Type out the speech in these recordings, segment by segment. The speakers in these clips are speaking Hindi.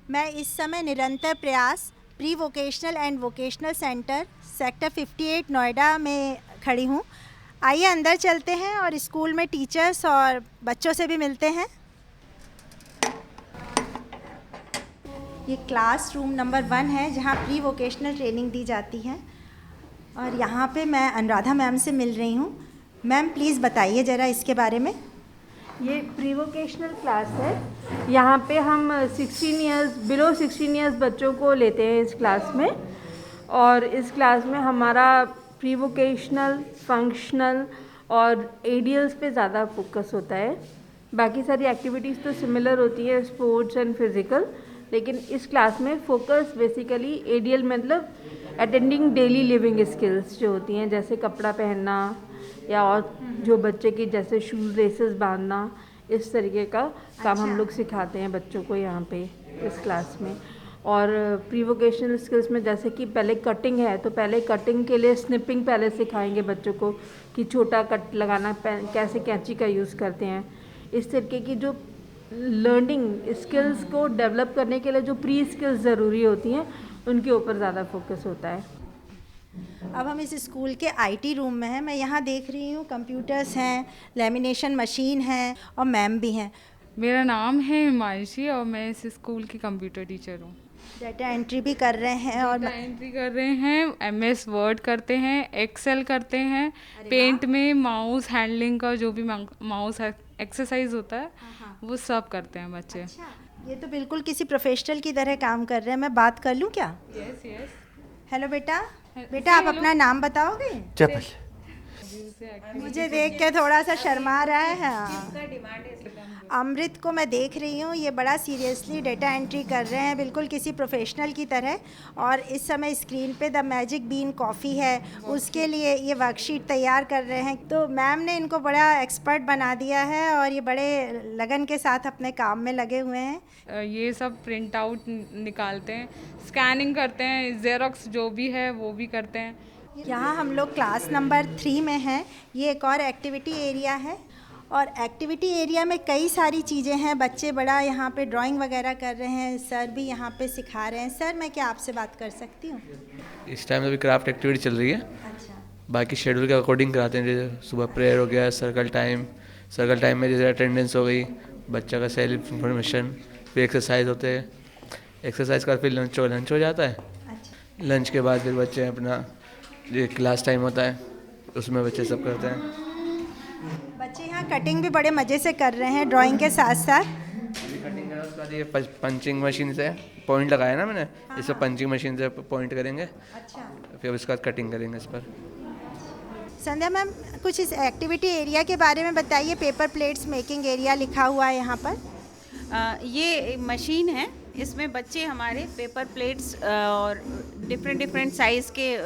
मैं इस समय निरंतर प्रयास pre vocational and vocational centre sector 58 Noida में खड़ी हूँ। आइए अंदर चलते हैं और स्कूल में टीचर्स और बच्चों से भी मिलते हैं। ये क्लास रूम नंबर 1 है जहाँ प्री वोकेशनल ट्रेनिंग दी जाती है और यहाँ पे मैं अनुराधा मैम से मिल रही हूँ। मैम प्लीज़ बताइए ज़रा इसके बारे में। ये प्री वोकेशनल क्लास है। यहाँ पे हम 16 इयर्स बिलो 16 इयर्स बच्चों को लेते हैं इस क्लास में। और इस क्लास में हमारा प्री वोकेशनल, फंक्शनल और एडीएल्स पे ज़्यादा फोकस होता है। बाकी सारी एक्टिविटीज़ तो सिमिलर होती है, स्पोर्ट्स एंड फिज़िकल, लेकिन इस क्लास में फोकस बेसिकली एडीएल मतलब अटेंडिंग डेली लिविंग स्किल्स जो होती हैं, जैसे कपड़ा पहनना या और जो बच्चे की जैसे शूज़ लेसेस बांधना, इस तरीके का काम हम लोग सिखाते हैं बच्चों को यहाँ पे इस क्लास में। और प्री वोकेशनल स्किल्स में जैसे कि पहले कटिंग है तो पहले कटिंग के लिए स्निपिंग पहले सिखाएंगे बच्चों को कि छोटा कट लगाना कैसे कैंची का यूज़ करते हैं। इस तरीके की जो लर्निंग स्किल्स को डेवलप करने के लिए जो प्री स्किल्स ज़रूरी होती हैं उनके ऊपर ज़्यादा फोकस होता है। अब हम इस स्कूल के आईटी रूम में हैं। मैं यहाँ देख रही हूँ कंप्यूटर्स हैं, लेमिनेशन मशीन है और मैम भी हैं। मेरा नाम है हिमांशी और मैं इस स्कूल की कंप्यूटर टीचर हूँ। डाटा एंट्री भी कर रहे हैं और डाटा एंट्री कर रहे हैं, एमएस वर्ड करते हैं, एक्सेल करते हैं, पेंट में माउस हैंडलिंग का जो भी माउस एक्सरसाइज होता है वो सब करते हैं बच्चे। अच्छा, ये तो बिल्कुल किसी प्रोफेशनल की तरह काम कर रहे हैं। मैं बात कर लूँ क्या? Yes yes. हेलो बेटा, आप अपना नाम बताओगे? चपल। मुझे देख के थोड़ा सा शर्मा रहा है। अमृत को मैं देख रही हूँ, ये बड़ा सीरियसली डेटा एंट्री कर रहे हैं, बिल्कुल किसी प्रोफेशनल की तरह। और इस समय स्क्रीन पे द मैजिक बीन कॉफ़ी है, उसके लिए ये वर्कशीट तैयार कर रहे हैं। तो मैम ने इनको बड़ा एक्सपर्ट बना दिया है और ये बड़े लगन के साथ अपने काम में लगे हुए हैं। ये सब प्रिंट आउट निकालते हैं, स्कैनिंग करते हैं, जेरोक्स जो भी है वो भी करते हैं। यहाँ हम लोग क्लास नंबर 3 में हैं। ये एक और एक्टिविटी एरिया है और एक्टिविटी एरिया में कई सारी चीज़ें हैं। बच्चे बड़ा यहाँ पे ड्राइंग वगैरह कर रहे हैं, सर भी यहाँ पे सिखा रहे हैं। सर मैं क्या आपसे बात कर सकती हूँ? इस टाइम अभी क्राफ्ट एक्टिविटी चल रही है। अच्छा, बाकी शेड्यूल के अकॉर्डिंग कराते हैं, जैसे सुबह प्रेयर हो गया, सर्कल टाइम में जैसे अटेंडेंस हो गई, बच्चा का सेल्फ इन्फॉर्मेशन, फिर एक्सरसाइज होते हैं, एक्सरसाइज का फिर लंच हो जाता है। अच्छा। लंच के बाद फिर बच्चे अपना जो क्लास टाइम होता है उसमें बच्चे सब करते हैं। बच्चे यहाँ कटिंग भी बड़े मज़े से कर रहे हैं ड्राइंग के साथ साथ। कटिंग करना उसके बाद ये पंचिंग मशीन से पॉइंट लगाया ना मैंने, इस पर पंचिंग मशीन से पॉइंट करेंगे, अच्छा, फिर उसके बाद कटिंग करेंगे इस पर। संध्या मैम कुछ इस एक्टिविटी एरिया के बारे में बताइए। पेपर प्लेट्स मेकिंग एरिया लिखा हुआ है यहाँ पर। ये मशीन है, इसमें बच्चे हमारे पेपर प्लेट्स और डिफरेंट साइज़ के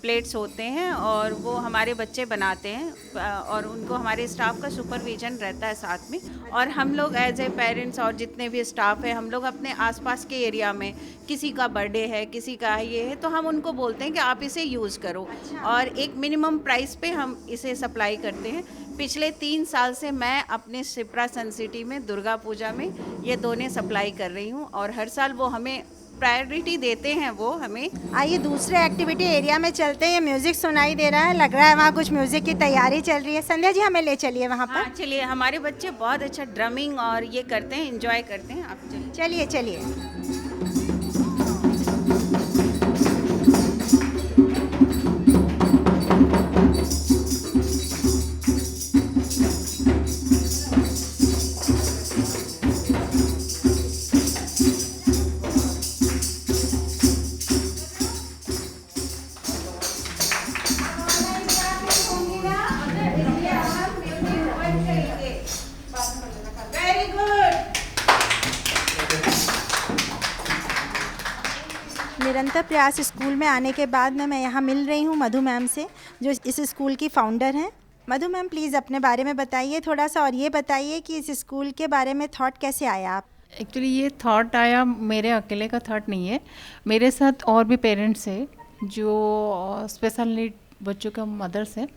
प्लेट्स होते हैं और वो हमारे बच्चे बनाते हैं और उनको हमारे स्टाफ का सुपरविजन रहता है साथ में। और हम लोग एज ए पेरेंट्स और जितने भी स्टाफ है, हम लोग अपने आसपास के एरिया में किसी का बर्थडे है, किसी का ये है, तो हम उनको बोलते हैं कि आप इसे यूज़ करो। और एक मिनिमम प्राइस पे हम इसे सप्लाई करते हैं। पिछले 3 साल से मैं अपने सिप्रा सन सिटी में दुर्गा पूजा में ये दोनों सप्लाई कर रही हूँ और हर साल वो हमें प्रायोरिटी देते हैं वो हमें। आइए दूसरे एक्टिविटी एरिया में चलते हैं। ये म्यूज़िक सुनाई दे रहा है, लग रहा है वहाँ कुछ म्यूज़िक की तैयारी चल रही है। संध्या जी हमें ले चलिए वहाँ पर। हाँ चलिए, हमारे बच्चे बहुत अच्छा ड्रमिंग और ये करते हैं, एंजॉय करते हैं। आप चलिए। चलिए। Very good. निरंतर प्रयास स्कूल में आने के बाद में मैं यहाँ मिल रही हूँ मधु मैम से, जो इस स्कूल की फाउंडर हैं। मधु मैम प्लीज़ अपने बारे में बताइए थोड़ा सा, और ये बताइए कि इस स्कूल के बारे में थॉट कैसे आया आप? एक्चुअली ये थॉट आया, मेरे अकेले का थॉट नहीं है, मेरे साथ और भी पेरेंट्स हैं जो स्पेशल नीड बच्चों का मदर्स हैं।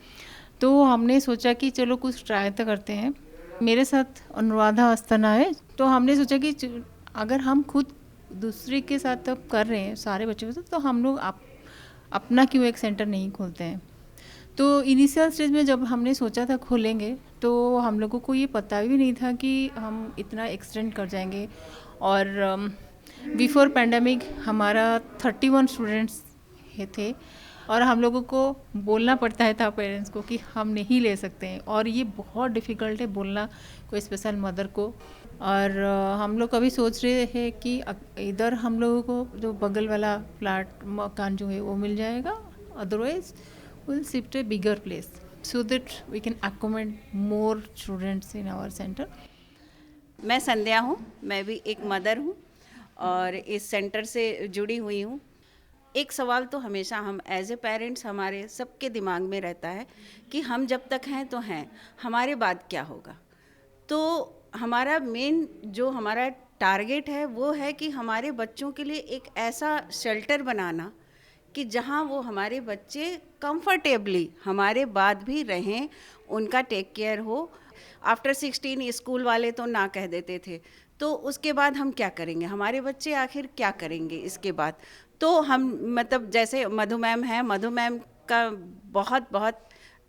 तो हमने सोचा कि चलो कुछ ट्राई तो करते हैं। मेरे साथ अनुराधा अस्थाना है, तो हमने सोचा कि अगर हम खुद दूसरे के साथ अब कर रहे हैं सारे बच्चों के साथ, तो हम लोग अपना क्यों एक सेंटर नहीं खोलते हैं। तो इनिशियल स्टेज में जब हमने सोचा था खोलेंगे, तो हम लोगों को ये पता भी नहीं था कि हम इतना एक्सटेंड कर जाएंगे। और बिफोर पैंडमिक हमारा 31 स्टूडेंट्स थे, और हम लोगों को बोलना पड़ता था पेरेंट्स को कि हम नहीं ले सकते हैं, और ये बहुत डिफ़िकल्ट है बोलना कोई स्पेशल मदर को। और हम लोग कभी सोच रहे हैं कि इधर हम लोगों को जो बगल वाला फ्लैट मकान जो है वो मिल जाएगा, otherwise will shift a bigger place so that we can accommodate more students in our centre. मैं संध्या हूँ, मैं भी एक मदर हूँ और इस सेंटर से जुड़ी हुई हूँ। एक सवाल तो हमेशा हम एज ए पेरेंट्स हमारे सबके दिमाग में रहता है कि हम जब तक हैं तो हैं, हमारे बाद क्या होगा। तो हमारा मेन जो हमारा टारगेट है वो है कि हमारे बच्चों के लिए एक ऐसा शेल्टर बनाना कि जहाँ वो हमारे बच्चे कंफर्टेबली हमारे बाद भी रहें, उनका टेक केयर हो। आफ्टर 16 स्कूल वाले तो ना कह देते थे, तो उसके बाद हम क्या करेंगे, हमारे बच्चे आखिर क्या करेंगे इसके बाद। तो हम मतलब जैसे मधु मैम है, मधु मैम का बहुत बहुत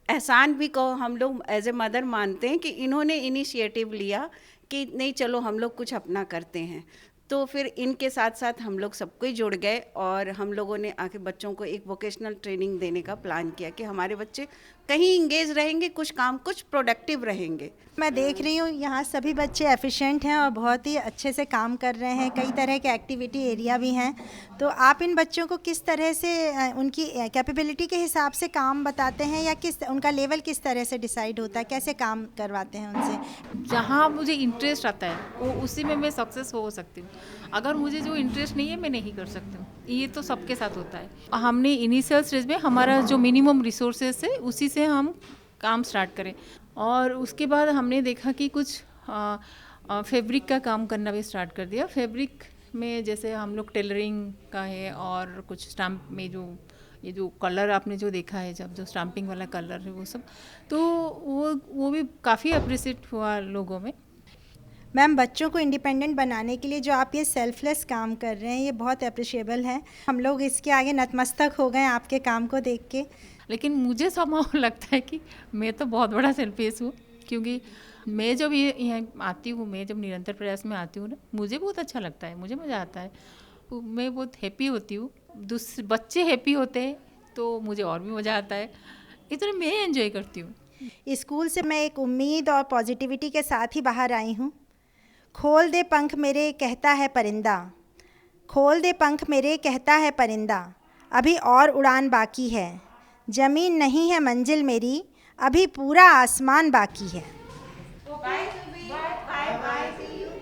एहसान भी कहो हम लोग एज ए मदर मानते हैं कि इन्होंने इनिशिएटिव लिया कि नहीं चलो हम लोग कुछ अपना करते हैं। तो फिर इनके साथ साथ हम लोग सब कोई जुड़ गए और हम लोगों ने आके बच्चों को एक वोकेशनल ट्रेनिंग देने का प्लान किया कि हमारे बच्चे कहीं इंगेज रहेंगे, कुछ काम कुछ प्रोडक्टिव रहेंगे। मैं देख रही हूँ यहाँ सभी बच्चे एफिशिएंट हैं और बहुत ही अच्छे से काम कर रहे हैं, कई तरह के एक्टिविटी एरिया भी हैं। तो आप इन बच्चों को किस तरह से उनकी कैपेबिलिटी के हिसाब से काम बताते हैं, या किस उनका लेवल किस तरह से डिसाइड होता है, कैसे काम करवाते हैं उनसे? जहाँ मुझे इंटरेस्ट आता है वो उसी में मैं सक्सेस हो सकती हूँ। अगर मुझे जो इंटरेस्ट नहीं है मैं नहीं कर सकती हूँ। ये तो सबके साथ होता है। हमने इनिशियल स्टेज में हमारा जो मिनिमम रिसोर्सेज है उसी से हम काम स्टार्ट करें, और उसके बाद हमने देखा कि कुछ फैब्रिक का काम करना भी स्टार्ट कर दिया। फैब्रिक में जैसे हम लोग टेलरिंग का है, और कुछ स्टैम्प में जो ये जो कलर आपने जो देखा है, जब जो स्टैम्पिंग वाला कलर है वो सब, तो वो भी काफ़ी अप्रिशिएट हुआ लोगों में। मैम, बच्चों को इंडिपेंडेंट बनाने के लिए जो आप ये सेल्फलेस काम कर रहे हैं ये बहुत अप्रिशिएबल है। हम लोग इसके आगे नतमस्तक हो गए आपके काम को देख के। लेकिन मुझे समझ लगता है कि मैं तो बहुत बड़ा सेल्फिश हूँ, क्योंकि मैं जब यहाँ आती हूँ, मैं जब निरंतर प्रयास में आती हूँ ना, मुझे बहुत अच्छा लगता है, मुझे मज़ा आता है, मैं बहुत हैप्पी होती हूँ। दूसरे बच्चे हैप्पी होते हैं तो मुझे और भी मज़ा आता है, इतना मैं एंजॉय करती हूँ। स्कूल से मैं एक उम्मीद और पॉजिटिविटी के साथ ही बाहर आई हूँ। खोल दे पंख मेरे कहता है परिंदा, खोल दे पंख मेरे कहता है परिंदा, अभी और उड़ान बाकी है, ज़मीन नहीं है मंजिल मेरी, अभी पूरा आसमान बाकी है। Bye bye, see you.